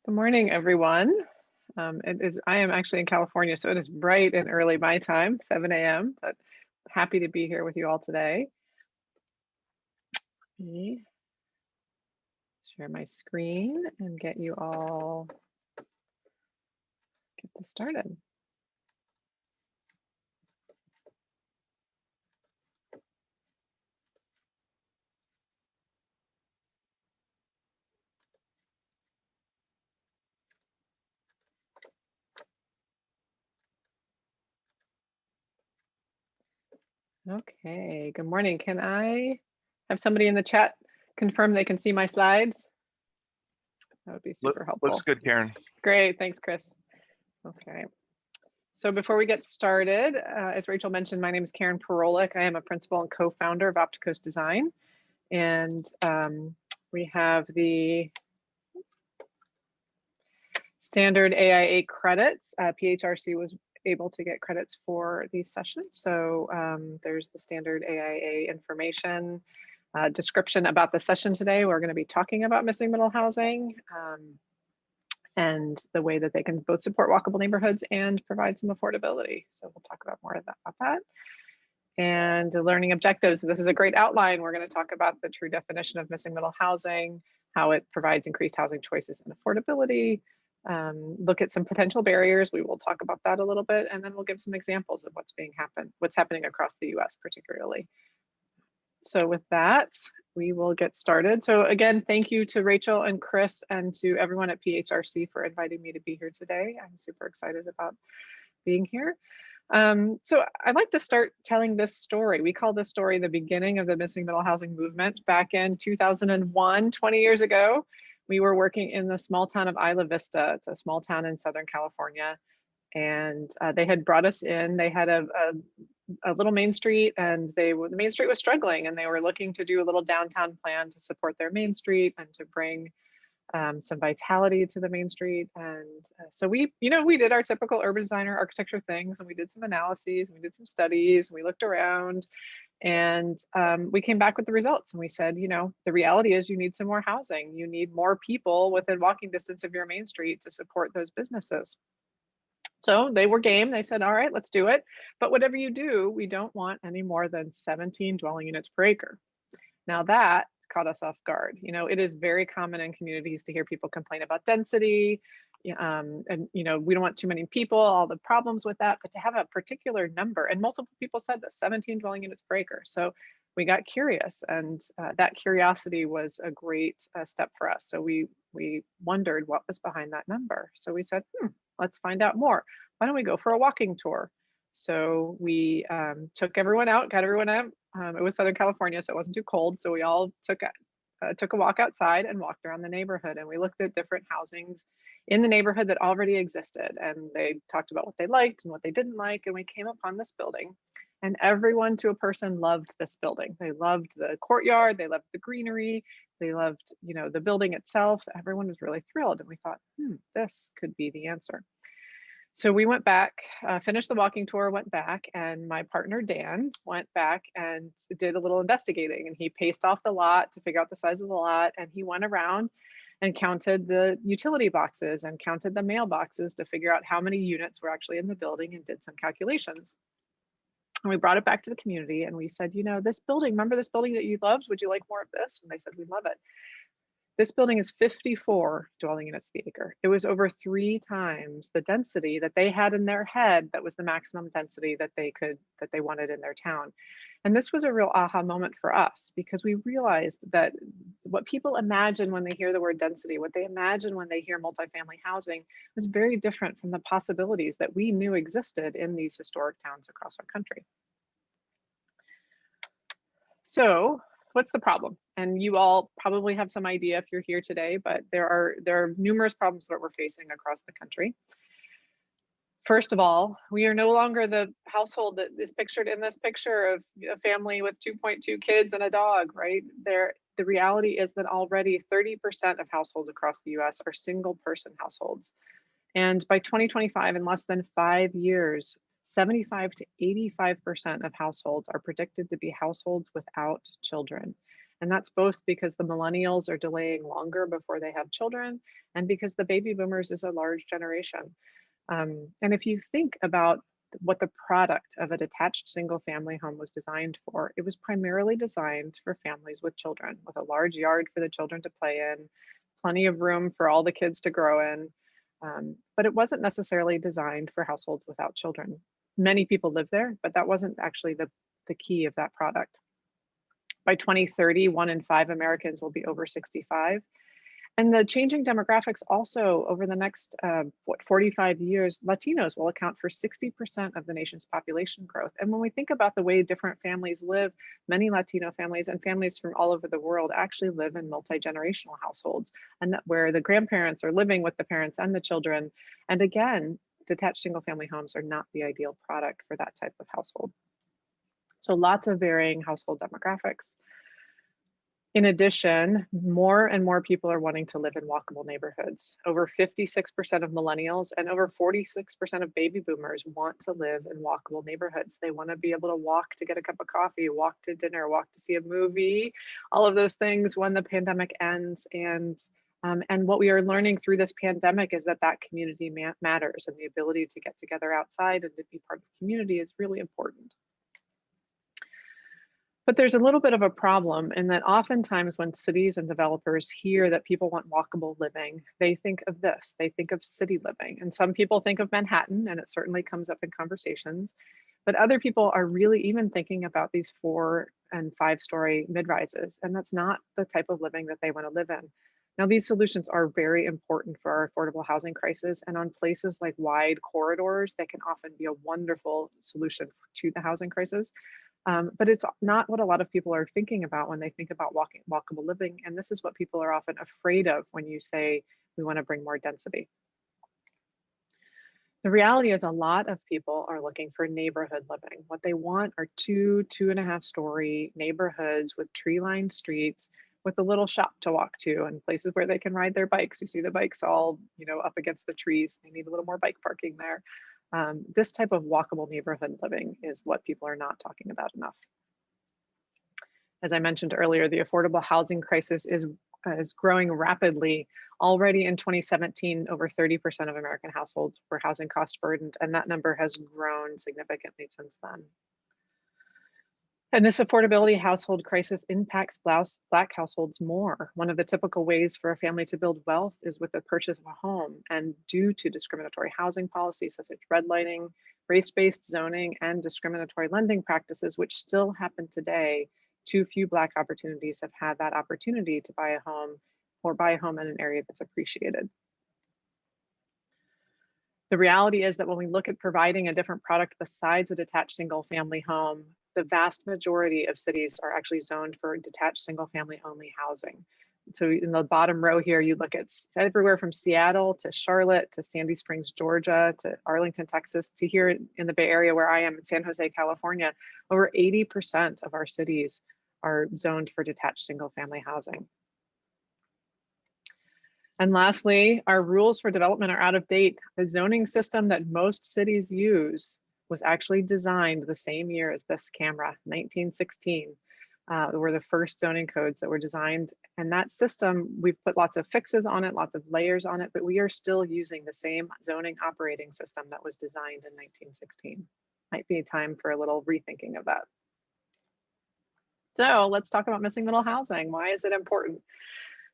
Good morning, everyone. I am actually in California, so it is bright and early my time, 7 a.m., but happy to be here with you all today. Let me share my screen and get you all, get this started. Okay, good morning. Can I have somebody in the chat confirm they can see my slides? That would be super helpful. Looks good, Karen. Great, thanks, Chris. Okay. So before we get started, as Rachel mentioned, my name is Karen Parolek. I am a principal and co-founder of Opticos Design. And we have the standard AIA credits. PHRC was able to get credits for these sessions. So there's the standard AIA information description about the session today. We're going to be talking about missing middle housing and the way that they can both support walkable neighborhoods and provide some affordability. So we'll talk about more about that. And the learning objectives. This is a great outline. We're going to talk about the true definition of missing middle housing, how it provides increased housing choices and affordability, look at some potential barriers. We will talk about that a little bit, and then we'll give some examples of what's happening across the US particularly. So with that, we will get started. So again, thank you to Rachel and Chris and to everyone at PHRC for inviting me to be here today. I'm super excited about being here. So I'd like to start telling this story. We call this story the beginning of the missing middle housing movement. Back in 2001, 20 years ago, we were working in the small town of Isla Vista. It's a small town in Southern California. And they had brought us in. They had a little main street, and the main street was struggling, and they were looking to do a little downtown plan to support their main street and to bring some vitality to the main street. And so we did our typical urban designer architecture things, and we did some analyses, and we did some studies, and we looked around, and we came back with the results. And we said, the reality is you need some more housing. You need more people within walking distance of your main street to support those businesses. So they were game. They said, all right, let's do it. But whatever you do, we don't want any more than 17 dwelling units per acre. Now that caught us off guard. It is very common in communities to hear people complain about density, and we don't want too many people, all the problems with that, but to have a particular number, and multiple people said that 17 dwelling units per acre. So we got curious, and that curiosity was a great step for us. So we wondered what was behind that number. So we said, let's find out more. Why don't we go for a walking tour? So we took everyone out, got everyone out. It was Southern California, so it wasn't too cold. So we all took a walk outside and walked around the neighborhood, and we looked at different housings in the neighborhood that already existed. And they talked about what they liked and what they didn't like. And we came upon this building, and everyone to a person loved this building. They loved the courtyard, they loved the greenery, they loved, the building itself. Everyone was really thrilled. And we thought, this could be the answer. So we went back, finished the walking tour, went back, and my partner, Dan, went back and did a little investigating, and he paced off the lot to figure out the size of the lot. And he went around and counted the utility boxes and counted the mailboxes to figure out how many units were actually in the building, and did some calculations. And we brought it back to the community, and we said, this building, remember this building that you loved? Would you like more of this? And they said, we love it. This building is 54 dwelling units per acre. It was over 3 times the density that they had in their head that was the maximum density that they wanted in their town. And this was a real aha moment for us, because we realized that what people imagine when they hear the word density, what they imagine when they hear multifamily housing, was very different from the possibilities that we knew existed in these historic towns across our country. So what's the problem? And you all probably have some idea if you're here today, but there are numerous problems that we're facing across the country. First of all, we are no longer the household that is pictured in this picture of a family with 2.2 kids and a dog, right? The reality is that already 30% of households across the US are single person households. And by 2025, in less than 5 years, 75 to 85% of households are predicted to be households without children. And that's both because the millennials are delaying longer before they have children and because the baby boomers is a large generation. And if you think about what the product of a detached single family home was designed for, it was primarily designed for families with children, with a large yard for the children to play in, plenty of room for all the kids to grow in. But it wasn't necessarily designed for households without children. Many people live there, but that wasn't actually the key of that product. By 2030, 1 in 5 Americans will be over 65. And the changing demographics also over the next 45 years, Latinos will account for 60% of the nation's population growth. And when we think about the way different families live, many Latino families and families from all over the world actually live in multi-generational households, and where the grandparents are living with the parents and the children. And again, detached single family homes are not the ideal product for that type of household. So lots of varying household demographics. In addition, more and more people are wanting to live in walkable neighborhoods. Over 56% of millennials and over 46% of baby boomers want to live in walkable neighborhoods. They want to be able to walk to get a cup of coffee, walk to dinner, walk to see a movie, all of those things when the pandemic ends. And what we are learning through this pandemic is that community matters, and the ability to get together outside and to be part of community is really important. But there's a little bit of a problem in that oftentimes when cities and developers hear that people want walkable living, they think of this, they think of city living. And some people think of Manhattan, and it certainly comes up in conversations. But other people are really even thinking about these 4 and 5 story mid-rises, and that's not the type of living that they want to live in. Now, these solutions are very important for our affordable housing crisis, and on places like wide corridors, they can often be a wonderful solution to the housing crisis. But it's not what a lot of people are thinking about when they think about walkable living. And this is what people are often afraid of when you say we want to bring more density. The reality is a lot of people are looking for neighborhood living. What they want are 2.5 story neighborhoods with tree-lined streets with a little shop to walk to and places where they can ride their bikes. You see the bikes all, up against the trees. They need a little more bike parking there. This type of walkable neighborhood living is what people are not talking about enough. As I mentioned earlier, the affordable housing crisis is growing rapidly. Already in 2017, over 30% of American households were housing cost burdened, and that number has grown significantly since then. And this affordability household crisis impacts Black households more. One of the typical ways for a family to build wealth is with the purchase of a home. And due to discriminatory housing policies such as redlining, race-based zoning, and discriminatory lending practices, which still happen today, too few Black opportunities have had that opportunity to buy a home or buy a home in an area that's appreciated. The reality is that when we look at providing a different product besides a detached single family home, the vast majority of cities are actually zoned for detached single family only housing. So in the bottom row here, you look at everywhere from Seattle to Charlotte to Sandy Springs, Georgia, to Arlington, Texas, to here in the Bay Area where I am in San Jose, California. Over 80% of our cities are zoned for detached single family housing. And lastly, our rules for development are out of date. The zoning system that most cities use was actually designed the same year as this camera, 1916. Were the first zoning codes that were designed. And that system, we've put lots of fixes on it, lots of layers on it, but we are still using the same zoning operating system that was designed in 1916. Might be time for a little rethinking of that. So let's talk about missing middle housing. Why is it important?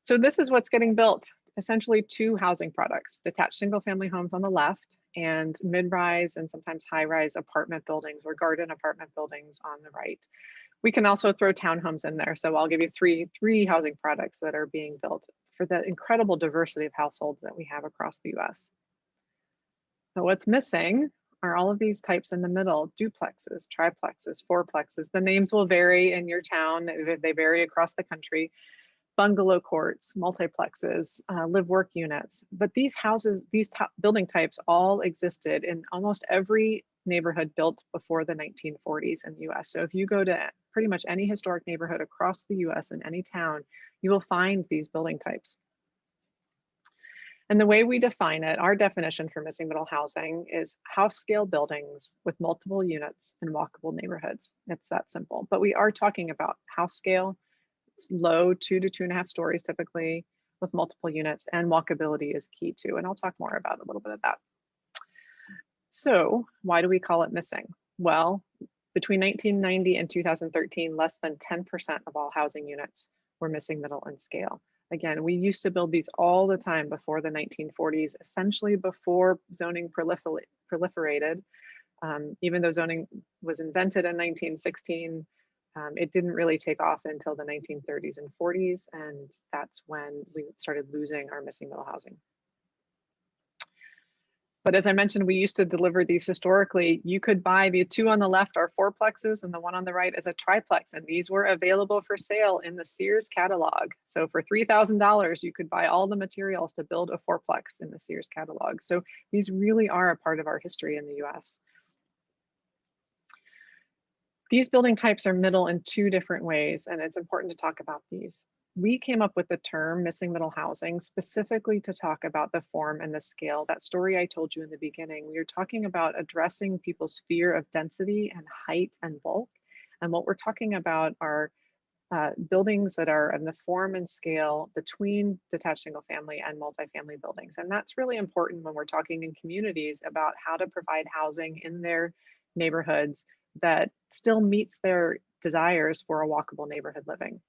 So this is what's getting built. Essentially 2 housing products, detached single family homes on the left and mid-rise and sometimes high-rise apartment buildings or garden apartment buildings on the right. We can also throw townhomes in there. So I'll give you three housing products that are being built for the incredible diversity of households that we have across the US. So what's missing are all of these types in the middle: duplexes, triplexes, fourplexes. The names will vary in your town. They vary across the country. Bungalow courts, multiplexes, live-work units. But these houses, these building types all existed in almost every neighborhood built before the 1940s in the US. So if you go to pretty much any historic neighborhood across the US in any town, you will find these building types. And the way we define it, our definition for missing middle housing is house scale buildings with multiple units in walkable neighborhoods. It's that simple. But we are talking about house scale, low 2 to 2.5 stories typically, with multiple units, and walkability is key too. And I'll talk more about a little bit of that. So why do we call it missing? Well, between 1990 and 2013, less than 10% of all housing units were missing middle in scale. Again, we used to build these all the time before the 1940s, essentially before zoning proliferated. Even though zoning was invented in 1916, it didn't really take off until the 1930s and 40s, and that's when we started losing our missing middle housing. But as I mentioned, we used to deliver these historically. You could buy the two on the left are fourplexes and the one on the right is a triplex. And these were available for sale in the Sears catalog. So for $3,000, you could buy all the materials to build a fourplex in the Sears catalog. So these really are a part of our history in the US. These building types are middle in two different ways, and it's important to talk about these. We came up with the term missing middle housing specifically to talk about the form and the scale. That story I told you in the beginning, we were talking about addressing people's fear of density and height and bulk. And what we're talking about are buildings that are in the form and scale between detached single family and multifamily buildings. And that's really important when we're talking in communities about how to provide housing in their neighborhoods that still meets their desires for a walkable neighborhood living.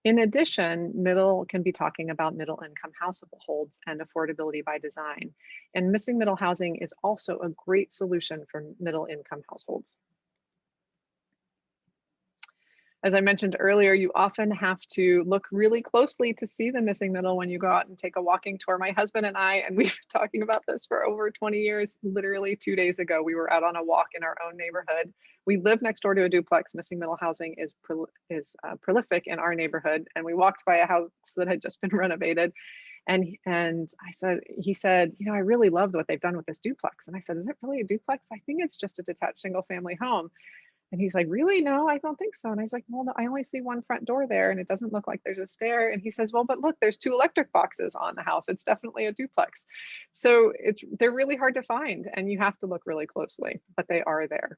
In addition, middle can be talking about middle income households and affordability by design. And missing middle housing is also a great solution for middle income households. As I mentioned earlier, you often have to look really closely to see the missing middle when you go out and take a walking tour. My husband and I, and we've been talking about this for over 20 years, literally 2 days ago, we were out on a walk in our own neighborhood. We live next door to a duplex. Missing middle housing is prolific in our neighborhood. And we walked by a house that had just been renovated. And he said, you know, I really loved what they've done with this duplex. And I said, is it really a duplex? I think it's just a detached single family home. And he's like, really? No, I don't think so. And I was like, well, no, I only see one front door there and it doesn't look like there's a stair. And he says, well, but look, there's 2 electric boxes on the house. It's definitely a duplex. So they're really hard to find and you have to look really closely, but they are there.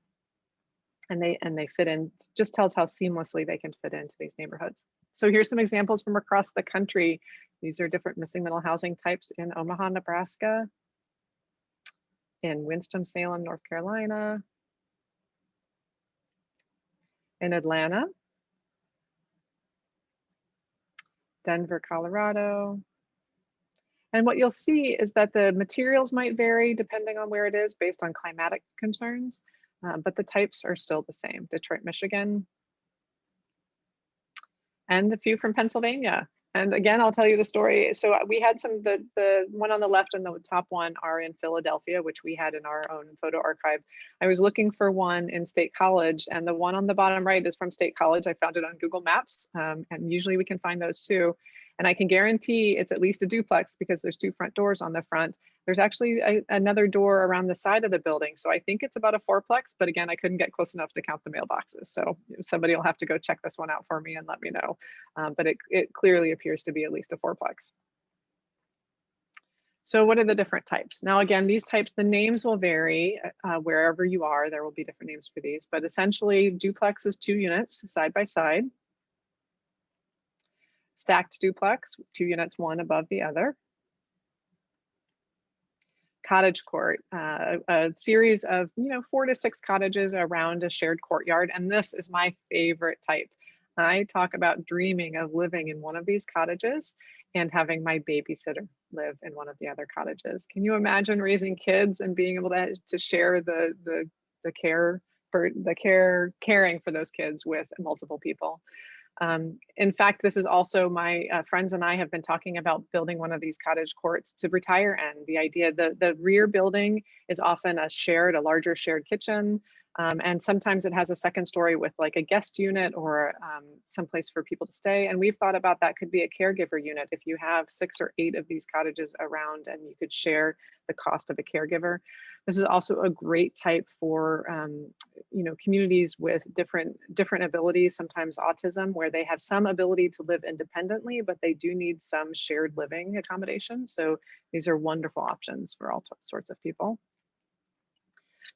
And they fit in, just tells how seamlessly they can fit into these neighborhoods. So here's some examples from across the country. These are different missing middle housing types in Omaha, Nebraska, in Winston-Salem, North Carolina, in Atlanta, Denver, Colorado. And what you'll see is that the materials might vary depending on where it is based on climatic concerns, but the types are still the same. Detroit, Michigan, and a few from Pennsylvania. And again, I'll tell you the story. So we had the one on the left and the top one are in Philadelphia, which we had in our own photo archive. I was looking for one in State College, and the one on the bottom right is from State College. I found it on Google Maps, and usually we can find those too. And I can guarantee it's at least a duplex because there's 2 front doors on the front. There's actually another door around the side of the building. So I think it's about a 4-plex, but again, I couldn't get close enough to count the mailboxes. So somebody will have to go check this one out for me and let me know. But it clearly appears to be at least a 4-plex. So what are the different types? Now, again, these types, the names will vary wherever you are. There will be different names for these, but essentially duplex is 2 units side by side. Stacked duplex, 2 units, one above the other. Cottage court, a series of 4 to 6 cottages around a shared courtyard. And this is my favorite type. I talk about dreaming of living in one of these cottages and having my babysitter live in one of the other cottages. Can you imagine raising kids and being able to share the caring for those kids with multiple people? In fact, this is also my friends and I have been talking about building one of these cottage courts to retire in. The idea that the rear building is often a larger shared kitchen. And sometimes it has a second story with like a guest unit or someplace for people to stay. And we've thought about that could be a caregiver unit if you have 6 or 8 of these cottages around and you could share the cost of a caregiver. This is also a great type for communities with different abilities, sometimes autism, where they have some ability to live independently, but they do need some shared living accommodations. So these are wonderful options for all sorts of people.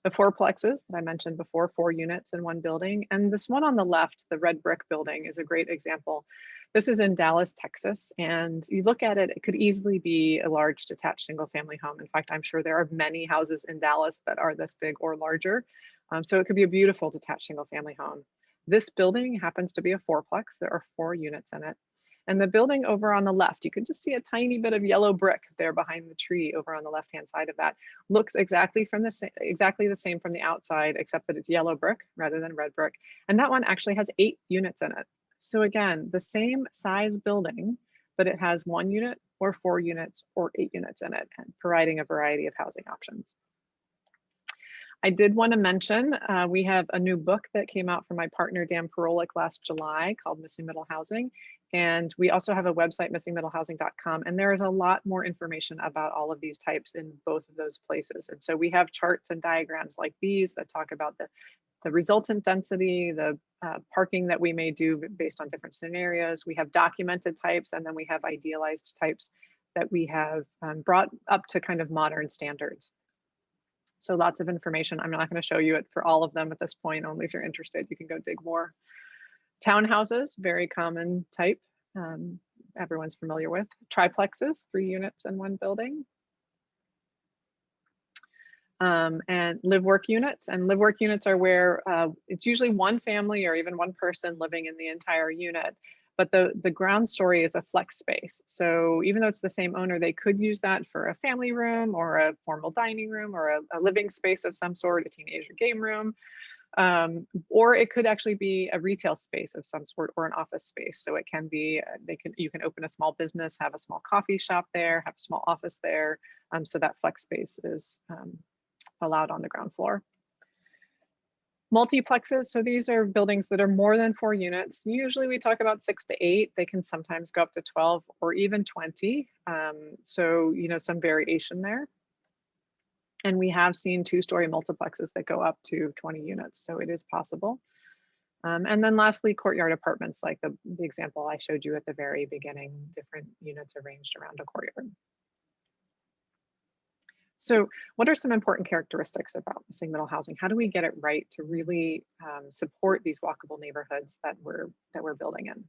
The fourplexes that I mentioned before, 4 units in one building. And this one on the left, the red brick building, is a great example. This is in Dallas, Texas. And you look at it, it could easily be a large detached single family home. In fact, I'm sure there are many houses in Dallas that are this big or larger. So it could be a beautiful detached single family home. This building happens to be a fourplex. There are 4 units in it. And the building over on the left, you can just see a tiny bit of yellow brick there behind the tree over on the left-hand side of that. Looks exactly the same from the outside, except that it's yellow brick rather than red brick. And that one actually has 8 units in it. So again, the same size building, but it has 1 unit or 4 units or 8 units in it, and providing a variety of housing options. I did want to mention, we have a new book that came out from my partner, Dan Parolek, last July called Missing Middle Housing. And we also have a website, missingmiddlehousing.com, and there is a lot more information about all of these types in both of those places. And so we have charts and diagrams like these that talk about the resultant density, the parking that we may do based on different scenarios. We have documented types, and then we have idealized types that we have brought up to kind of modern standards. So lots of information. I'm not going to show you it for all of them at this point, only if you're interested, you can go dig more. Townhouses, very common type, everyone's familiar with. Triplexes, 3 units in one building. And live-work units. And live-work units are where it's usually one family or even one person living in the entire unit. But the ground story is a flex space. So even though it's the same owner, they could use that for a family room or a formal dining room or a living space of some sort, a teenager game room. Or it could actually be a retail space of some sort or an office space. So it can be, you can open a small business, have a small coffee shop there, have a small office there. So that flex space is allowed on the ground floor. Multiplexes, so these are buildings that are more than 4 units. Usually we talk about 6 to 8. They can sometimes go up to 12 or even 20. So, you know, some variation there. And we have seen 2-story multiplexes that go up to 20 units, so it is possible. And then lastly, courtyard apartments, like the example I showed you at the very beginning, different units arranged around a courtyard. So what are some important characteristics about missing middle housing? How do we get it right to really support these walkable neighborhoods that we're building in?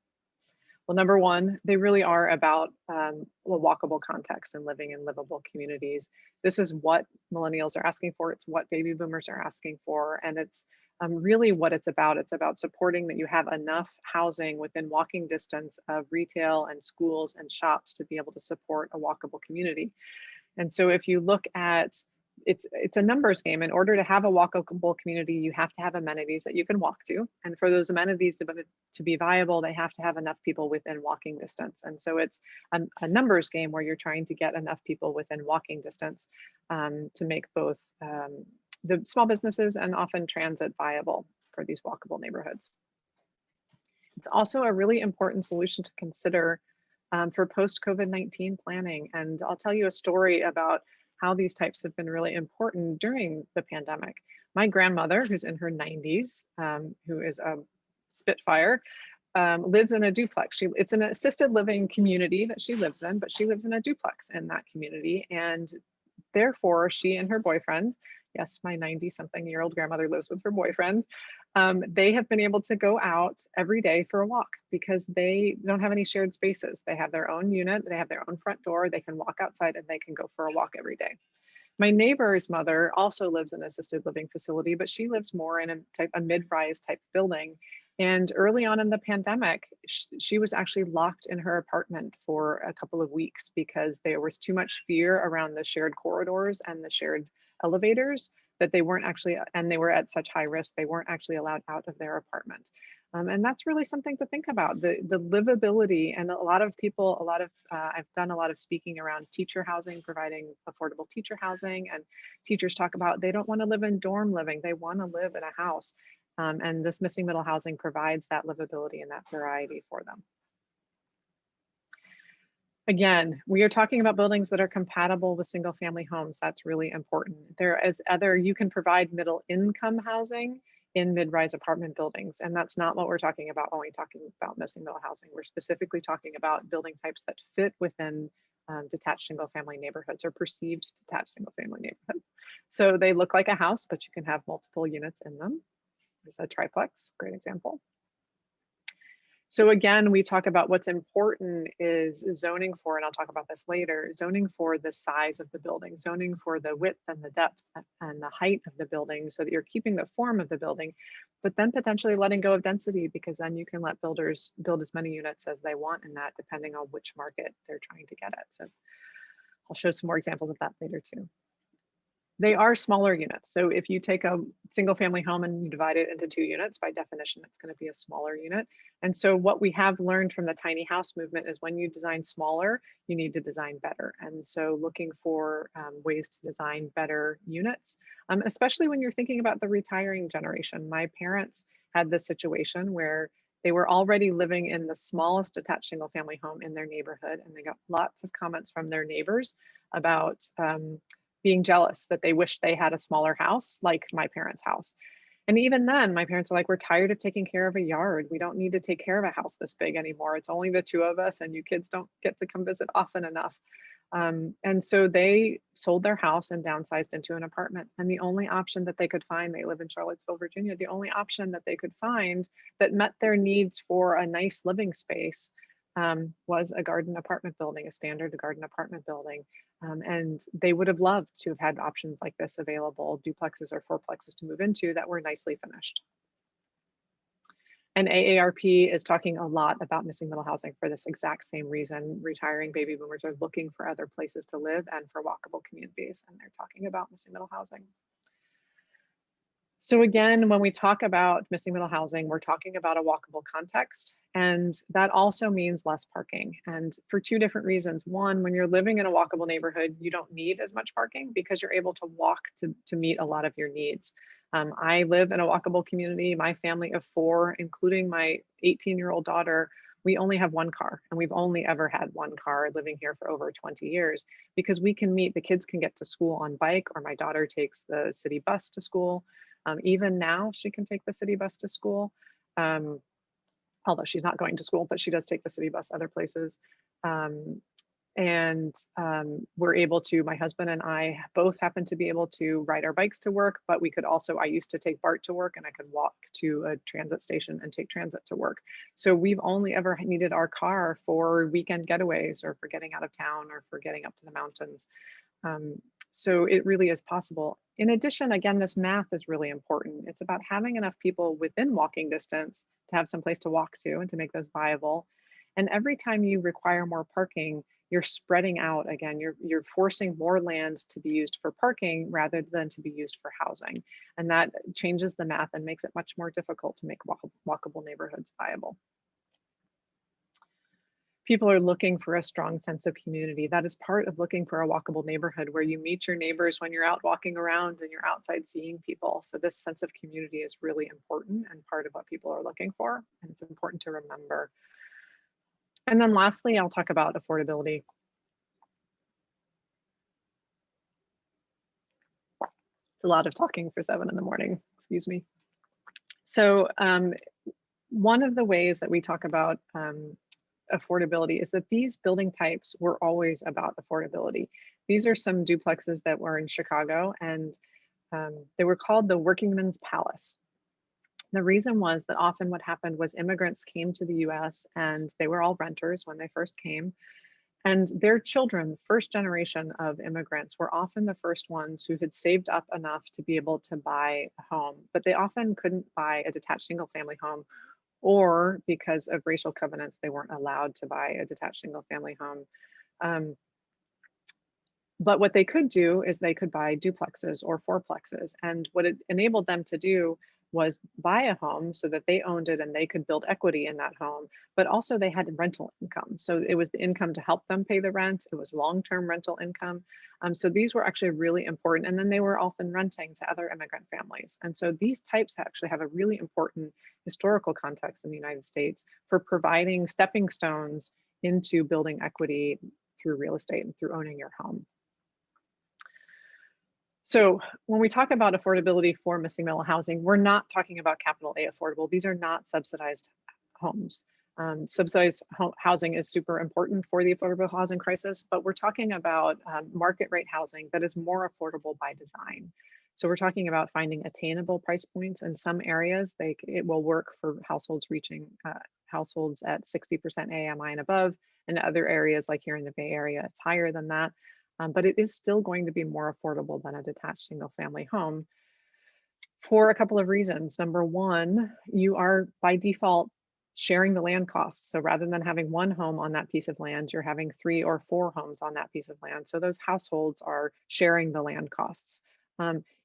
Well, number one, they really are about a walkable context and living in livable communities. This is what millennials are asking for. It's what baby boomers are asking for. And it's really what it's about. It's about supporting that you have enough housing within walking distance of retail and schools and shops to be able to support a walkable community. And so if you look at, it's a numbers game. In order to have a walkable community, you have to have amenities that you can walk to. And for those amenities to be viable, they have to have enough people within walking distance. And so it's a numbers game where you're trying to get enough people within walking distance to make both the small businesses and often transit viable for these walkable neighborhoods. It's also a really important solution to consider for post-COVID-19 planning. And I'll tell you a story about how these types have been really important during the pandemic. My grandmother, who's in her 90s, who is a Spitfire, lives in a duplex. It's an assisted living community that she lives in, but she lives in a duplex in that community. And therefore, she and her boyfriend, yes, my 90-something-year-old grandmother lives with her boyfriend, they have been able to go out every day for a walk because they don't have any shared spaces. They have their own unit, they have their own front door, they can walk outside and they can go for a walk every day. My neighbor's mother also lives in an assisted living facility, but she lives more in a mid-rise type building. And early on in the pandemic, she was actually locked in her apartment for a couple of weeks because there was too much fear around the shared corridors and the shared elevators that they weren't actually, and they were at such high risk, they weren't actually allowed out of their apartment. And that's really something to think about, the livability. And a lot of people, I've done a lot of speaking around teacher housing, providing affordable teacher housing, and teachers talk about they don't want to live in dorm living, they want to live in a house. And this missing middle housing provides that livability and that variety for them. Again, we are talking about buildings that are compatible with single family homes. That's really important. You can provide middle income housing in mid-rise apartment buildings. And that's not what we're talking about when we're talking about missing middle housing. We're specifically talking about building types that fit within detached single family neighborhoods or perceived detached single family neighborhoods. So they look like a house, but you can have multiple units in them. There's a triplex, great example. So again, we talk about what's important is zoning for, and I'll talk about this later, zoning for the size of the building, zoning for the width and the depth and the height of the building so that you're keeping the form of the building, but then potentially letting go of density, because then you can let builders build as many units as they want in that, depending on which market they're trying to get at. So I'll show some more examples of that later too. They are smaller units. So if you take a single family home and you divide it into 2 units, by definition, it's going to be a smaller unit. And so what we have learned from the tiny house movement is when you design smaller, you need to design better. And so looking for ways to design better units, especially when you're thinking about the retiring generation. My parents had this situation where they were already living in the smallest detached single family home in their neighborhood, and they got lots of comments from their neighbors about being jealous that they wish they had a smaller house like my parents' house. And even then, my parents are like, we're tired of taking care of a yard. We don't need to take care of a house this big anymore. It's only the 2 of us, and you kids don't get to come visit often enough. And so they sold their house and downsized into an apartment. And the only option that they could find, they live in Charlottesville, Virginia, the only option that they could find that met their needs for a nice living space was a garden apartment building, a standard garden apartment building. And they would have loved to have had options like this available, duplexes or fourplexes to move into that were nicely finished. And AARP is talking a lot about missing middle housing for this exact same reason. Retiring baby boomers are looking for other places to live and for walkable communities, and they're talking about missing middle housing. So again, when we talk about missing middle housing, we're talking about a walkable context, and that also means less parking, and for 2 different reasons. One, when you're living in a walkable neighborhood, you don't need as much parking because you're able to walk to meet a lot of your needs. I live in a walkable community. My family of 4, including my 18-year-old daughter, we only have 1 car, and we've only ever had 1 car living here for over 20 years because we can meet, the kids can get to school on bike, or my daughter takes the city bus to school. Even now, she can take the city bus to school, although she's not going to school, but she does take the city bus other places. We're able to, my husband and I both happen to be able to ride our bikes to work, but we could also, I used to take BART to work, and I could walk to a transit station and take transit to work. So we've only ever needed our car for weekend getaways or for getting out of town or for getting up to the mountains. So it really is possible. In addition, again, this math is really important. It's about having enough people within walking distance to have some place to walk to and to make those viable. And every time you require more parking, you're spreading out again. You're forcing more land to be used for parking rather than to be used for housing. And that changes the math and makes it much more difficult to make walkable neighborhoods viable. People are looking for a strong sense of community. That is part of looking for a walkable neighborhood, where you meet your neighbors when you're out walking around and you're outside seeing people. So this sense of community is really important and part of what people are looking for, and it's important to remember. And then lastly, I'll talk about affordability. It's a lot of talking for 7 in the morning, excuse me. So one of the ways that we talk about affordability is that these building types were always about affordability. These are some duplexes that were in Chicago, and they were called the Workingman's Palace. The reason was that often what happened was immigrants came to the US and they were all renters when they first came. And their children, first generation of immigrants, were often the first ones who had saved up enough to be able to buy a home, but they often couldn't buy a detached single family home, or because of racial covenants, they weren't allowed to buy a detached single family home. But what they could do is they could buy duplexes or fourplexes. And what it enabled them to do was buy a home so that they owned it and they could build equity in that home, but also they had rental income. So it was the income to help them pay the rent. It was long-term rental income. So these were actually really important. And then they were often renting to other immigrant families. And so these types actually have a really important historical context in the United States for providing stepping stones into building equity through real estate and through owning your home. So when we talk about affordability for missing middle housing, we're not talking about capital A affordable. These are not subsidized homes. Subsidized housing is super important for the affordable housing crisis, but we're talking about market rate housing that is more affordable by design. So we're talking about finding attainable price points. In some areas, it will work for households reaching households at 60% AMI and above. In other areas, like here in the Bay Area, it's higher than that. But it is still going to be more affordable than a detached single family home for a couple of reasons. Number one, you are by default sharing the land costs. So rather than having one home on that piece of land, you're having 3 or 4 homes on that piece of land. So those households are sharing the land costs.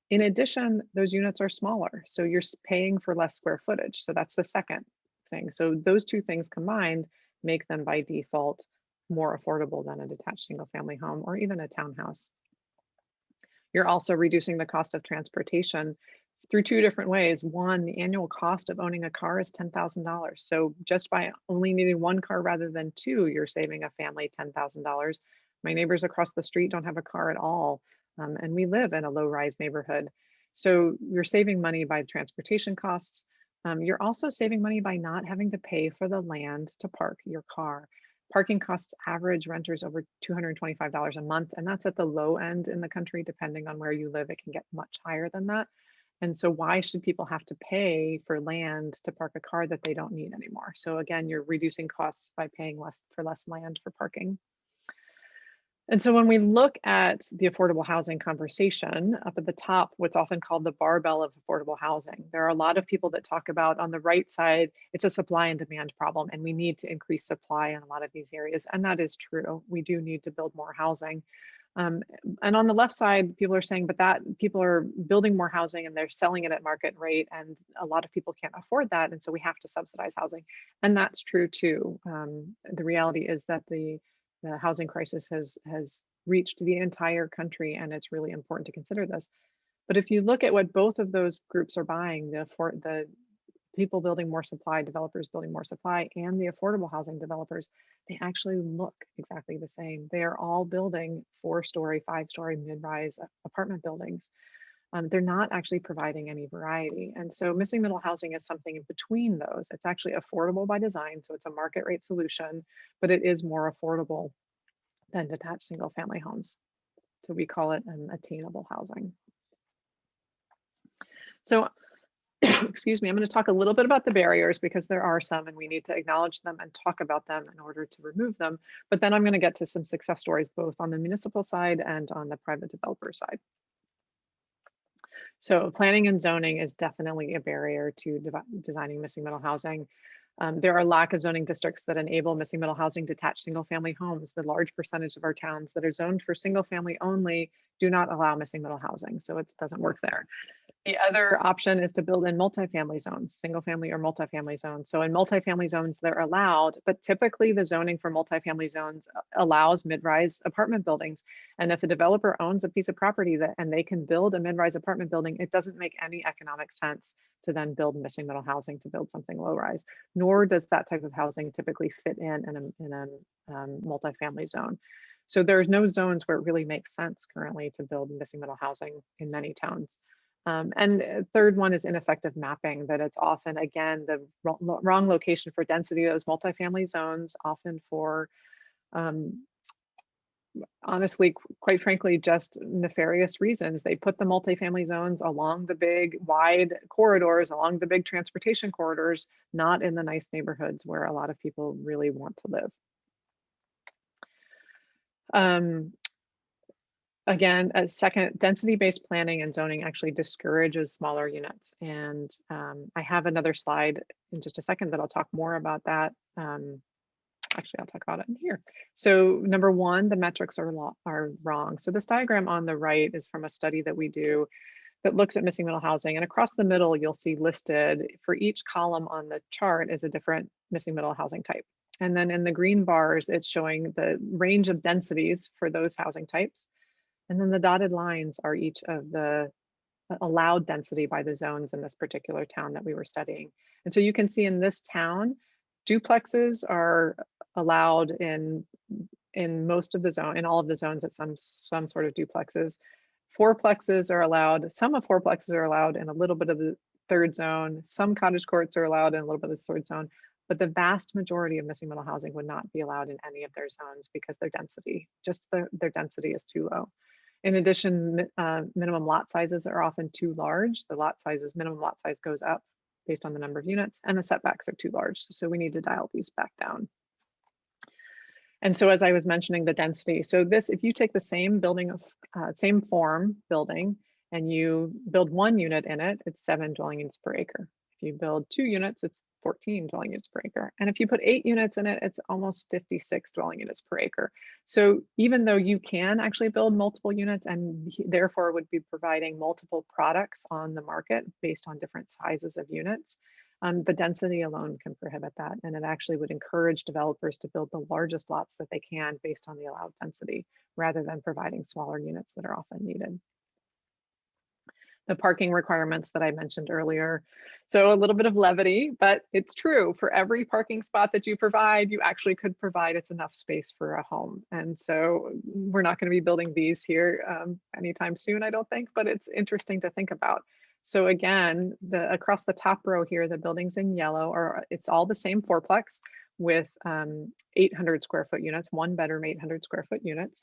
In addition, those units are smaller. So you're paying for less square footage. So that's the second thing. So those two things combined make them by default more affordable than a detached single family home or even a townhouse. You're also reducing the cost of transportation through 2 different ways. One, the annual cost of owning a car is $10,000. So just by only needing 1 car rather than 2, you're saving a family $10,000. My neighbors across the street don't have a car at all, and we live in a low-rise neighborhood. So you're saving money by transportation costs. You're also saving money by not having to pay for the land to park your car. Parking costs average renters over $225 a month, and that's at the low end in the country. Depending on where you live, it can get much higher than that. And so why should people have to pay for land to park a car that they don't need anymore? So again, you're reducing costs by paying less land for parking. And so when we look at the affordable housing conversation, up at the top, what's often called the barbell of affordable housing, there are a lot of people that talk about on the right side, it's a supply and demand problem, and we need to increase supply in a lot of these areas. And that is true. We do need to build more housing. And on the left side, people are saying, but that people are building more housing and they're selling it at market rate, and a lot of people can't afford that. And so we have to subsidize housing. And that's true too. The reality is that the housing crisis has reached the entire country, and it's really important to consider this. But if you look at what both of those groups are buying, the people building more supply, developers building more supply, and the affordable housing developers, they actually look exactly the same. They are all building 4-story, 5-story mid-rise apartment buildings. They're not actually providing any variety. And so missing middle housing is something in between those. It's actually affordable by design, so it's a market rate solution, but it is more affordable than detached single family homes. So we call it an attainable housing. So excuse me, I'm going to talk a little bit about the barriers because there are some, and we need to acknowledge them and talk about them in order to remove them. But then I'm going to get to some success stories, both on the municipal side and on the private developer side. So planning and zoning is definitely a barrier to designing missing middle housing. There are lack of zoning districts that enable missing middle housing detached single family homes. The large percentage of our towns that are zoned for single family only do not allow missing middle housing, so it doesn't work there. The other option is to build in multifamily zones, single family or multifamily zones. So in multifamily zones, they're allowed, but typically the zoning for multifamily zones allows mid-rise apartment buildings. And if a developer owns a piece of property and they can build a mid-rise apartment building, it doesn't make any economic sense to then build missing middle housing to build something low-rise, nor does that type of housing typically fit in a multifamily zone. So there's no zones where it really makes sense currently to build missing middle housing in many towns. And third one is ineffective mapping, that it's often, again, the wrong location for density of those multifamily zones, often for, honestly, quite frankly, just nefarious reasons. They put the multifamily zones along the big wide corridors, along the big transportation corridors, not in the nice neighborhoods where a lot of people really want to live. Again, a second, density-based planning and zoning actually discourages smaller units. And I have another slide in just a second that I'll talk more about that. Actually, I'll talk about it in here. So number one, the metrics are wrong. So this diagram on the right is from a study that we do that looks at missing middle housing. And across the middle, you'll see listed for each column on the chart is a different missing middle housing type. And then in the green bars, it's showing the range of densities for those housing types. And then the dotted lines are each of the allowed density by the zones in this particular town that we were studying. And so you can see in this town, duplexes are allowed in most of the zone, in all of the zones at some sort of duplexes. Fourplexes are allowed, some of fourplexes are allowed in a little bit of the third zone. Some cottage courts are allowed in a little bit of the third zone. but the vast majority of missing middle housing would not be allowed in any of their zones because their density, their density is too low. In addition, minimum lot sizes are often too large. Minimum lot size goes up based on the number of units, and the setbacks are too large. So we need to dial these back down. And so as I was mentioning the density, so this, if you take the same building of same form building and you build 1 unit in it, it's 7 dwelling units per acre. If you build 2 units, it's 14 dwelling units per acre. And if you put 8 units in it, it's almost 56 dwelling units per acre. So even though you can actually build multiple units and therefore would be providing multiple products on the market based on different sizes of units, the density alone can prohibit that. And it actually would encourage developers to build the largest lots that they can based on the allowed density, rather than providing smaller units that are often needed. The parking requirements that I mentioned earlier. So a little bit of levity, but it's true. For every parking spot that you provide, you actually could provide it's enough space for a home. And so we're not going to be building these here anytime soon, I don't think, but it's interesting to think about. So again, across the top row here, the buildings in yellow it's all the same fourplex with 800 square foot units, 1 bedroom, 800 square foot units.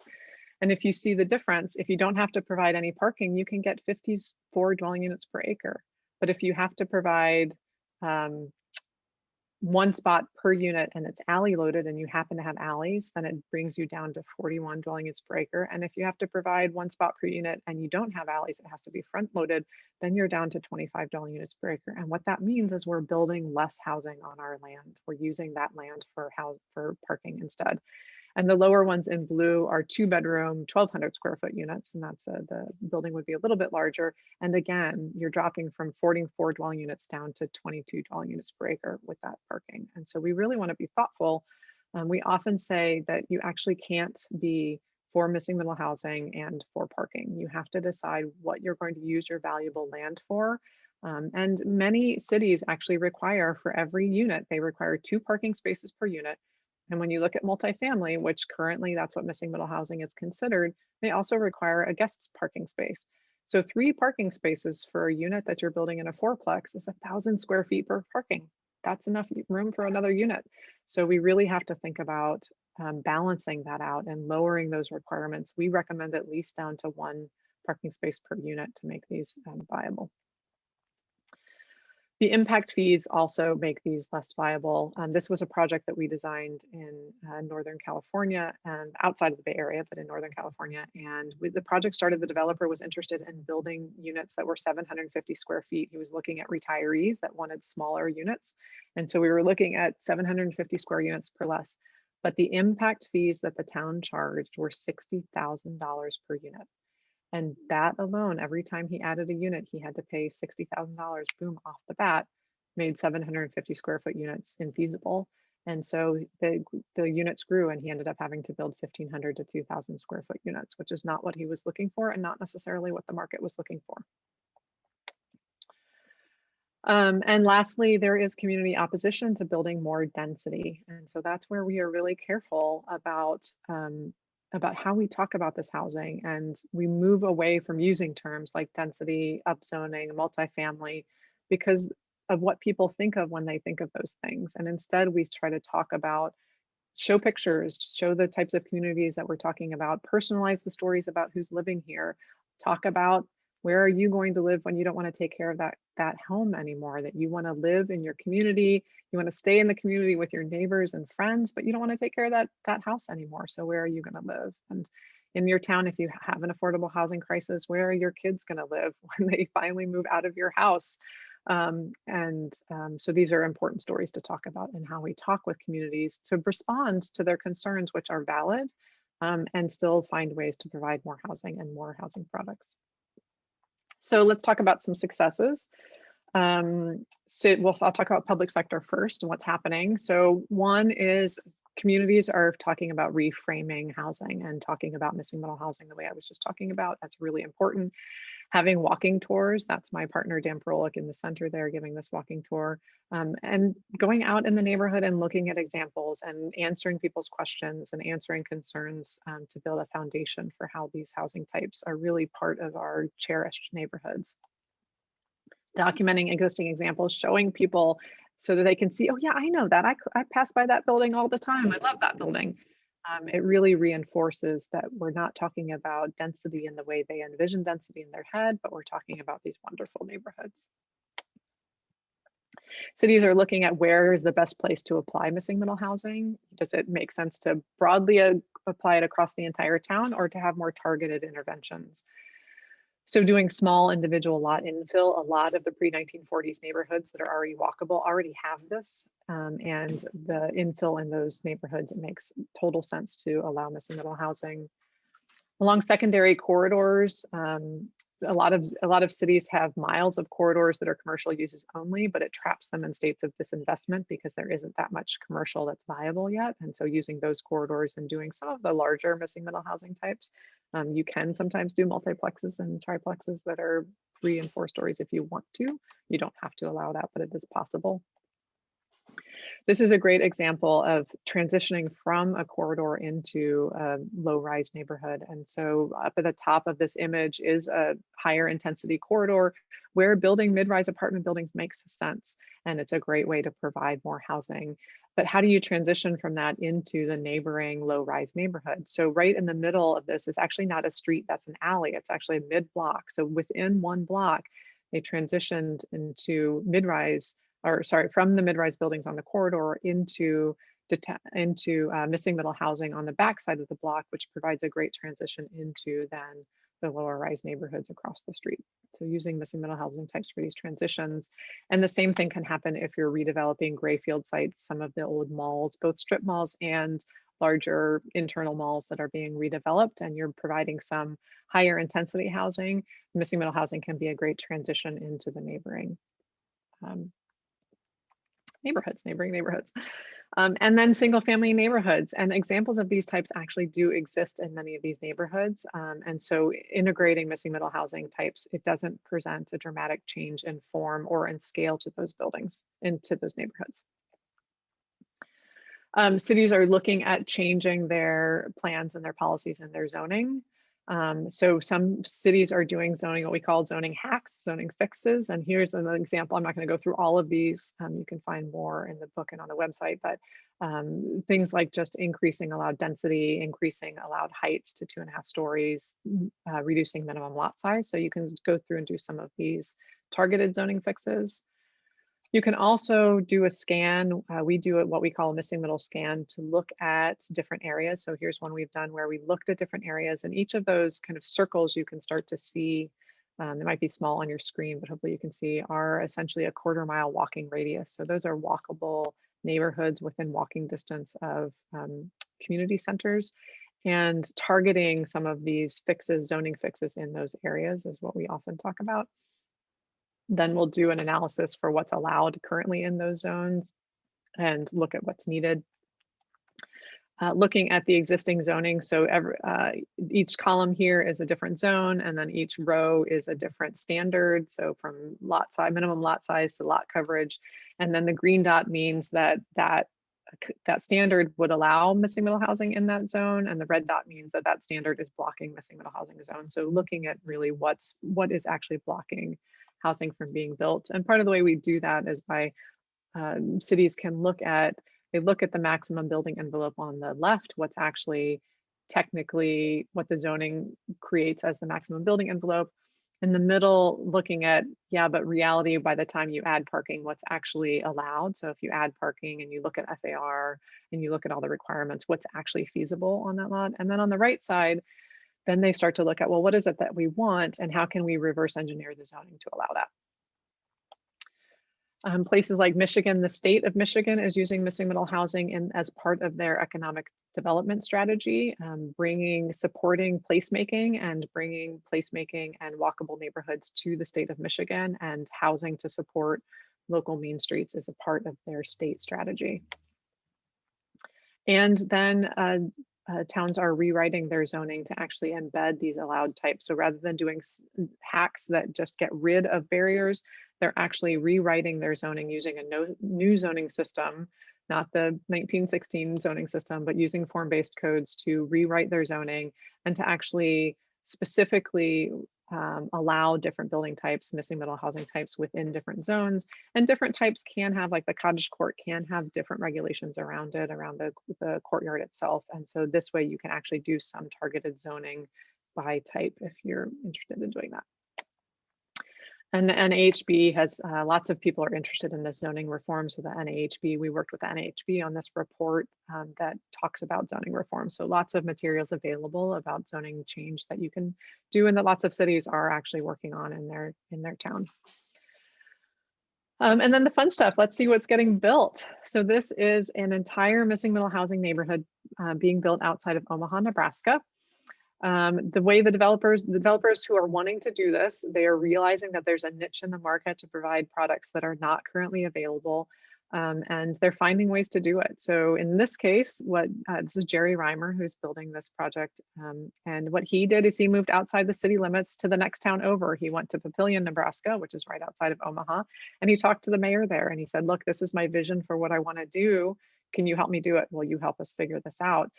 And if you see the difference, if you don't have to provide any parking, you can get 54 dwelling units per acre. But if you have to provide 1 spot per unit and it's alley loaded and you happen to have alleys, then it brings you down to 41 dwelling units per acre. And if you have to provide 1 spot per unit and you don't have alleys, it has to be front loaded, then you're down to 25 dwelling units per acre. And what that means is we're building less housing on our land. We're using that land for parking instead. And the lower ones in blue are 2 bedroom, 1,200 square foot units. And that's the building would be a little bit larger. And again, you're dropping from 44 dwelling units down to 22 dwelling units per acre with that parking. And so we really want to be thoughtful. We often say that you actually can't be for missing middle housing and for parking. You have to decide what you're going to use your valuable land for. And many cities actually require, for every unit, they require 2 parking spaces per unit. And when you look at multifamily, which currently that's what missing middle housing is considered, they also require a guest parking space. So 3 parking spaces for a unit that you're building in a fourplex is 1,000 square feet per parking. That's enough room for another unit. So we really have to think about balancing that out and lowering those requirements. We recommend at least down to 1 parking space per unit to make these viable. The impact fees also make these less viable. This was a project that we designed in Northern California and outside of the Bay Area, but in Northern California. And the project started, the developer was interested in building units that were 750 square feet. He was looking at retirees that wanted smaller units. And so we were looking at 750 square units per less. But the impact fees that the town charged were $60,000 per unit. And that alone, every time he added a unit, he had to pay $60,000, boom, off the bat, made 750 square foot units infeasible. And so the units grew and he ended up having to build 1,500 to 2,000 square foot units, which is not what he was looking for and not necessarily what the market was looking for. And lastly, there is community opposition to building more density. And so that's where we are really careful about how we talk about this housing, and we move away from using terms like density, upzoning, multifamily, because of what people think of when they think of those things. And instead we try to talk about, show pictures, show the types of communities that we're talking about, personalize the stories about who's living here, talk about where are you going to live when you don't want to take care of that home anymore, that you want to live in your community, you want to stay in the community with your neighbors and friends, but you don't want to take care of that house anymore. So where are you going to live? And in your town, if you have an affordable housing crisis, where are your kids going to live when they finally move out of your house? So these are important stories to talk about and how we talk with communities to respond to their concerns, which are valid, and still find ways to provide more housing and more housing products. So let's talk about some successes. I'll talk about public sector first and what's happening. So one is communities are talking about reframing housing and talking about missing middle housing the way I was just talking about. That's really important. Having walking tours, that's my partner Dan Parolek in the center there giving this walking tour, and going out in the neighborhood and looking at examples and answering people's questions and answering concerns to build a foundation for how these housing types are really part of our cherished neighborhoods. Documenting existing examples, showing people so that they can see, oh yeah, I know that. I pass by that building all the time. I love that building. It really reinforces that we're not talking about density in the way they envision density in their head, but we're talking about these wonderful neighborhoods. Cities are looking at where is the best place to apply missing middle housing. Does it make sense to broadly apply it across the entire town, or to have more targeted interventions? So doing small individual lot infill, a lot of the pre-1940s neighborhoods that are already walkable already have this. And the infill in those neighborhoods, it makes total sense to allow missing middle housing. Along secondary corridors, a lot of cities have miles of corridors that are commercial uses only, but it traps them in states of disinvestment because there isn't that much commercial that's viable yet. And so using those corridors and doing some of the larger missing middle housing types, you can sometimes do multiplexes and triplexes that are 3 and 4 stories if you want to. You don't have to allow that, but it is possible. This is a great example of transitioning from a corridor into a low-rise neighborhood. And so up at the top of this image is a higher intensity corridor where building mid-rise apartment buildings makes sense. And it's a great way to provide more housing. But how do you transition from that into the neighboring low-rise neighborhood? So right in the middle of this is actually not a street, that's an alley. It's actually a mid-block. So within one block, they transitioned into mid-rise, or sorry, from the mid-rise buildings on the corridor into missing middle housing on the backside of the block, which provides a great transition into then the lower rise neighborhoods across the street. So using missing middle housing types for these transitions. And the same thing can happen if you're redeveloping grayfield sites, some of the old malls, both strip malls and larger internal malls that are being redeveloped, and you're providing some higher intensity housing. Missing middle housing can be a great transition into the neighboring neighboring neighborhoods. And then single family neighborhoods, and examples of these types actually do exist in many of these neighborhoods. And so integrating missing middle housing types, it doesn't present a dramatic change in form or in scale to those buildings, into those neighborhoods. Cities are looking at changing their plans and their policies and their zoning. So some cities are doing zoning, what we call zoning hacks, zoning fixes. And here's an example. I'm not going to go through all of these. You can find more in the book and on the website, but things like just increasing allowed density, increasing allowed heights to 2.5 stories, reducing minimum lot size. So you can go through and do some of these targeted zoning fixes. You can also do a scan. We do what we call a missing middle scan to look at different areas. So here's one we've done where we looked at different areas, and each of those kind of circles you can start to see, they might be small on your screen, but hopefully you can see, are essentially a 1/4 mile walking radius. So those are walkable neighborhoods within walking distance of community centers, and targeting some of these fixes, zoning fixes in those areas is what we often talk about. Then we'll do an analysis for what's allowed currently in those zones and look at what's needed. Looking at the existing zoning, so each column here is a different zone, and then each row is a different standard. So from lot size, minimum lot size to lot coverage, and then the green dot means that standard would allow missing middle housing in that zone, and the red dot means that that standard is blocking missing middle housing zone. So looking at really what is actually blocking housing from being built. And part of the way we do that is by cities can look at the maximum building envelope on the left, what's actually technically what the zoning creates as the maximum building envelope. In the middle, looking at, yeah, but reality by the time you add parking, what's actually allowed. So if you add parking and you look at FAR and you look at all the requirements, what's actually feasible on that lot. And then on the right side, then they start to look at, well, what is it that we want and how can we reverse engineer the zoning to allow that? Places like Michigan, the state of Michigan is using missing middle housing as part of their economic development strategy, supporting placemaking and bringing placemaking and walkable neighborhoods to the state of Michigan, and housing to support local mean streets is a part of their state strategy. And then towns are rewriting their zoning to actually embed these allowed types. So rather than doing hacks that just get rid of barriers, they're actually rewriting their zoning using a new zoning system, not the 1916 zoning system, but using form-based codes to rewrite their zoning and to actually specifically allow different building types, missing middle housing types within different zones, and different types can have, like the cottage court can have different regulations around it, around the courtyard itself. And so this way you can actually do some targeted zoning by type if you're interested in doing that. And the NAHB has, lots of people are interested in this zoning reform. So the NAHB, we worked with the NAHB on this report that talks about zoning reform. So lots of materials available about zoning change that you can do and that lots of cities are actually working on in their town. And then the fun stuff, let's see what's getting built. So this is an entire missing middle housing neighborhood being built outside of Omaha, Nebraska. The way the developers who are wanting to do this, they are realizing that there's a niche in the market to provide products that are not currently available, and they're finding ways to do it. So in this case, this is Jerry Reimer who's building this project, and what he did is he moved outside the city limits to the next town over. He went to Papillion, Nebraska, which is right outside of Omaha, and he talked to the mayor there, and he said, "Look, this is my vision for what I want to do. Can you help me do it? Will you help us figure this out?"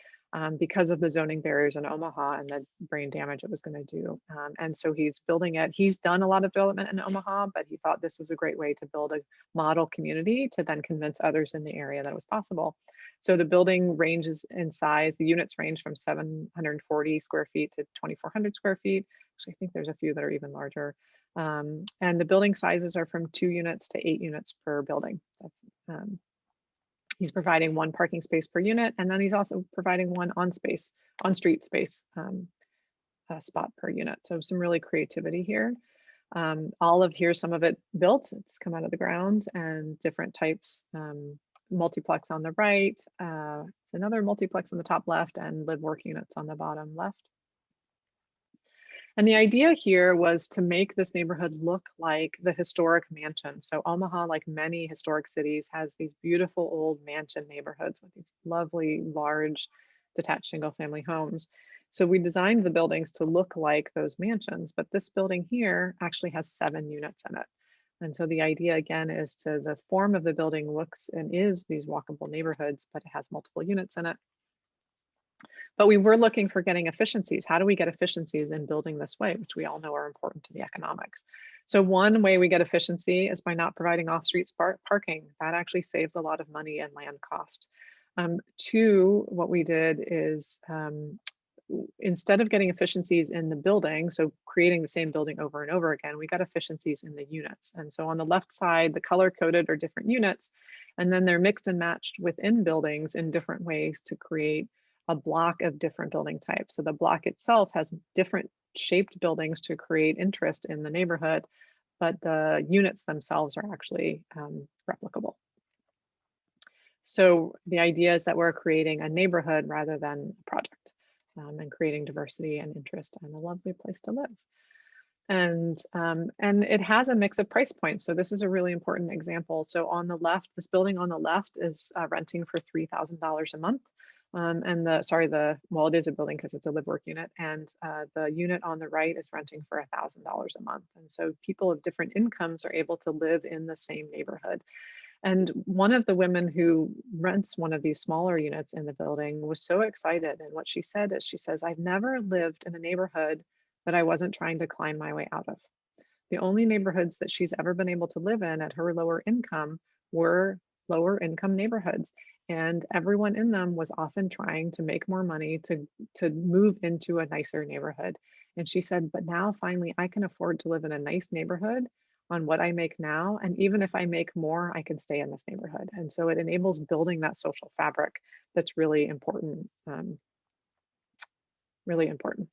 Because of the zoning barriers in Omaha and the brain damage it was going to do. And so he's building it. He's done a lot of development in Omaha, but he thought this was a great way to build a model community to then convince others in the area that it was possible. So the building ranges in size. The units range from 740 square feet to 2,400 square feet. Actually, I think there's a few that are even larger. And the building sizes are from 2 units to 8 units per building. He's providing 1 parking space per unit, and then he's also providing 1 on-street space spot per unit. So some really creativity here. Here's some of it built. It's come out of the ground and different types. Multiplex on the right, another multiplex on the top left, and live work units on the bottom left. And the idea here was to make this neighborhood look like the historic mansion. So Omaha, like many historic cities, has these beautiful old mansion neighborhoods with these lovely, large, detached single-family homes. So we designed the buildings to look like those mansions, but this building here actually has 7 units in it. And so the idea, again, is the form of the building looks and is these walkable neighborhoods, but it has multiple units in it. But we were looking for getting efficiencies. How do we get efficiencies in building this way, which we all know are important to the economics? So one way we get efficiency is by not providing off-street parking. That actually saves a lot of money and land cost. 2, what we did is instead of getting efficiencies in the building, so creating the same building over and over again, we got efficiencies in the units. And so on the left side, the color-coded are different units, and then they're mixed and matched within buildings in different ways to create a block of different building types. So the block itself has different shaped buildings to create interest in the neighborhood, but the units themselves are actually replicable. So the idea is that we're creating a neighborhood rather than a project, and creating diversity and interest and a lovely place to live. And it has a mix of price points. So this is a really important example. So on the left, this building on the left is renting for $3,000 a month. It is a building because it's a live work unit, and the unit on the right is renting for $1,000 a month. And so people of different incomes are able to live in the same neighborhood. And one of the women who rents one of these smaller units in the building was so excited. And what she said is, she says, "I've never lived in a neighborhood that I wasn't trying to climb my way out of." The only neighborhoods that she's ever been able to live in at her lower income were lower income neighborhoods. And everyone in them was often trying to make more money to move into a nicer neighborhood. And she said, "But now finally I can afford to live in a nice neighborhood on what I make now. And even if I make more, I can stay in this neighborhood." And so it enables building that social fabric that's really important, really important.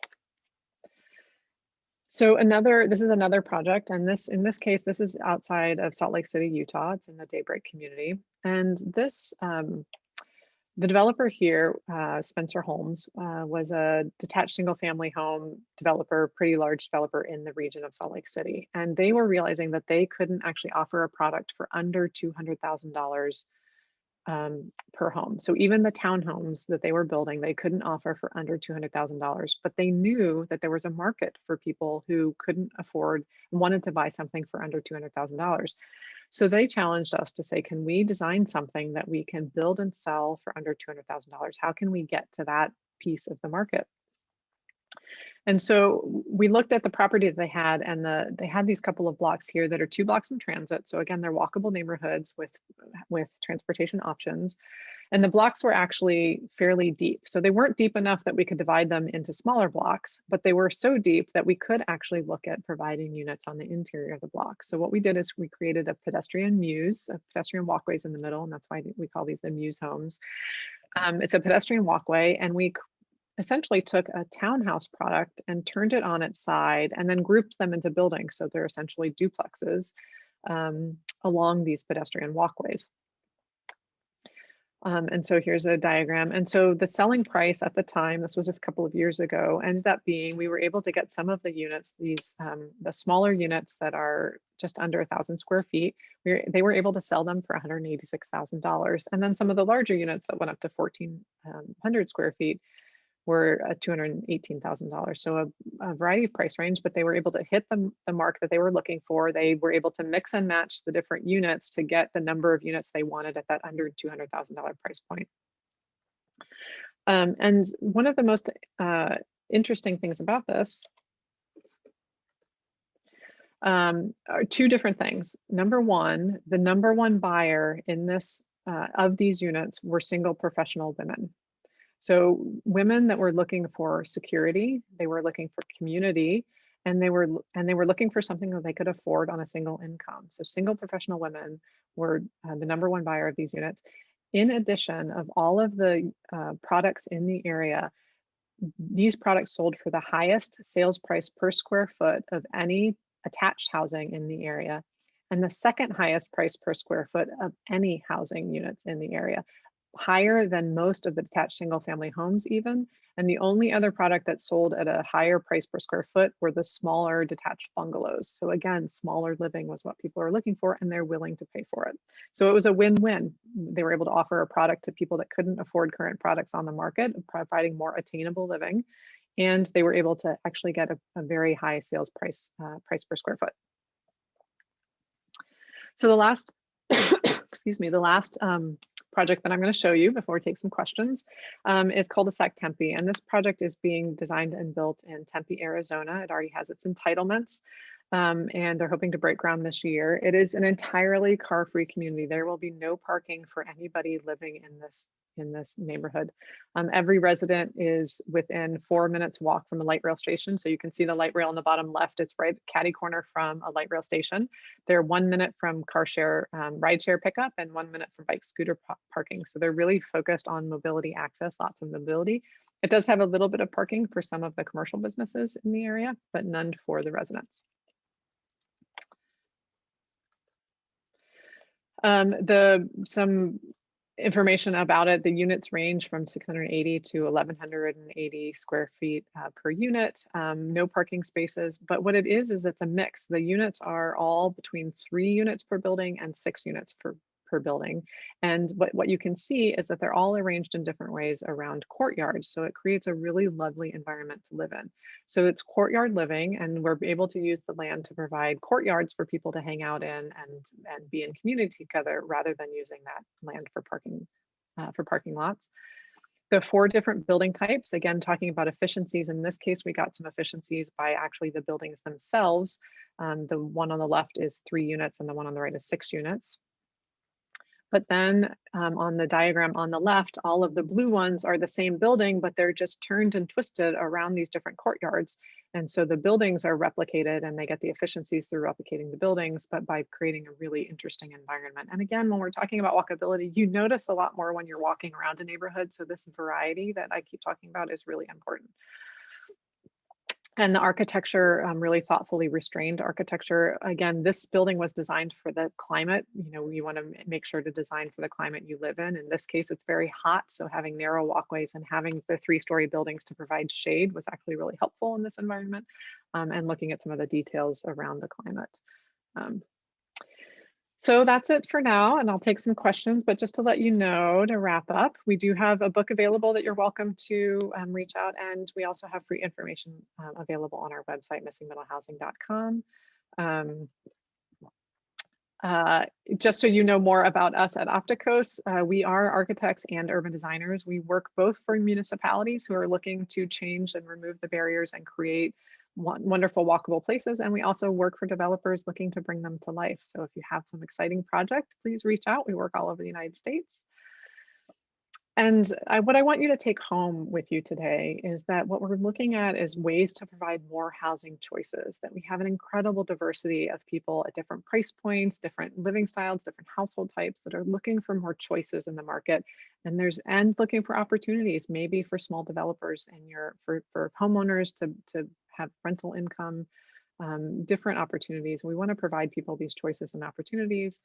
So this is another project, and in this case, this is outside of Salt Lake City, Utah. It's in the Daybreak community. And this, the developer here, Spencer Holmes, was a detached single family home developer, pretty large developer in the region of Salt Lake City. And they were realizing that they couldn't actually offer a product for under $200,000 per home. So even the townhomes that they were building, they couldn't offer for under $200,000, but they knew that there was a market for people who couldn't afford and wanted to buy something for under $200,000. So they challenged us to say, can we design something that we can build and sell for under $200,000? How can we get to that piece of the market? And so we looked at the property that they had, and they had these couple of blocks here that are 2 blocks from transit. So again, they're walkable neighborhoods with transportation options. And the blocks were actually fairly deep. So they weren't deep enough that we could divide them into smaller blocks, but they were so deep that we could actually look at providing units on the interior of the block. So what we did is we created a pedestrian muse, a pedestrian walkways in the middle, and that's why we call these the muse homes. It's a pedestrian walkway, and we essentially took a townhouse product and turned it on its side and then grouped them into buildings. So they're essentially duplexes along these pedestrian walkways. And so here's a diagram. And so the selling price at the time, this was a couple of years ago, ended up being, we were able to get some of the units, these the smaller units that are just under 1,000 square feet, they were able to sell them for $186,000. And then some of the larger units that went up to 1,400 square feet were $218,000. So a variety of price range, but they were able to hit the mark that they were looking for. They were able to mix and match the different units to get the number of units they wanted at that under $200,000 price point. And one of the most interesting things about this are 2 different things. Number one, the number 1 buyer in this of these units were single professional women. So women that were looking for security, they were looking for community, and they were looking for something that they could afford on a single income. So single professional women were the number 1 buyer of these units. In addition, of all of the products in the area, these products sold for the highest sales price per square foot of any attached housing in the area, and the second highest price per square foot of any housing units in the area, higher than most of the detached single family homes even. And the only other product that sold at a higher price per square foot were the smaller detached bungalows. So again, smaller living was what people are looking for, and they're willing to pay for it. So it was a win-win. They were able to offer a product to people that couldn't afford current products on the market, providing more attainable living. And they were able to actually get a very high sales price per square foot. So the last, excuse me, the last project that I'm going to show you before we take some questions is cul-de-sac Tempe. And this project is being designed and built in Tempe, Arizona. It already has its entitlements, and they're hoping to break ground this year. It is an entirely car-free community. There will be no parking for anybody living in this neighborhood. Every resident is within 4 minutes walk from a light rail station. So you can see the light rail on the bottom left. It's right catty corner from a light rail station. They're 1 minute from car share, ride share pickup, and 1 minute from bike scooter parking. So they're really focused on mobility access, lots of mobility. It does have a little bit of parking for some of the commercial businesses in the area, but none for the residents. Some information about it, the units range from 680 to 1,180 square feet per unit, no parking spaces. But what it is it's a mix. The units are all between 3 units per building and 6 units per building. And what you can see is that they're all arranged in different ways around courtyards. So it creates a really lovely environment to live in. So it's courtyard living, and we're able to use the land to provide courtyards for people to hang out in and be in community together, rather than using that land for parking lots. The 4 different building types, again, talking about efficiencies. In this case, we got some efficiencies by actually the buildings themselves. The one on the left is 3 units and the one on the right is 6 units. But then on the diagram on the left, all of the blue ones are the same building, but they're just turned and twisted around these different courtyards. And so the buildings are replicated, and they get the efficiencies through replicating the buildings, but by creating a really interesting environment. And again, when we're talking about walkability, you notice a lot more when you're walking around a neighborhood. So this variety that I keep talking about is really important. And the architecture, really thoughtfully restrained architecture. Again, this building was designed for the climate. You know, you want to make sure to design for the climate you live in. In this case, it's very hot. So having narrow walkways and having the 3-story buildings to provide shade was actually really helpful in this environment, and looking at some of the details around the climate. So that's it for now, and I'll take some questions, but just to let you know, to wrap up, we do have a book available that you're welcome to reach out, and we also have free information available on our website, missingmiddlehousing.com. Just so you know more about us at Opticos, we are architects and urban designers. We work both for municipalities who are looking to change and remove the barriers and create wonderful walkable places. And we also work for developers looking to bring them to life. So if you have some exciting project, please reach out. We work all over the United States. And what I want you to take home with you today is that what we're looking at is ways to provide more housing choices, that we have an incredible diversity of people at different price points, different living styles, different household types that are looking for more choices in the market. And looking for opportunities, maybe for small developers and for homeowners to have rental income, different opportunities. We want to provide people these choices and opportunities.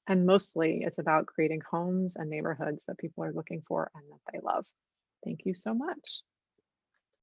And mostly it's about creating homes and neighborhoods that people are looking for and that they love. Thank you so much.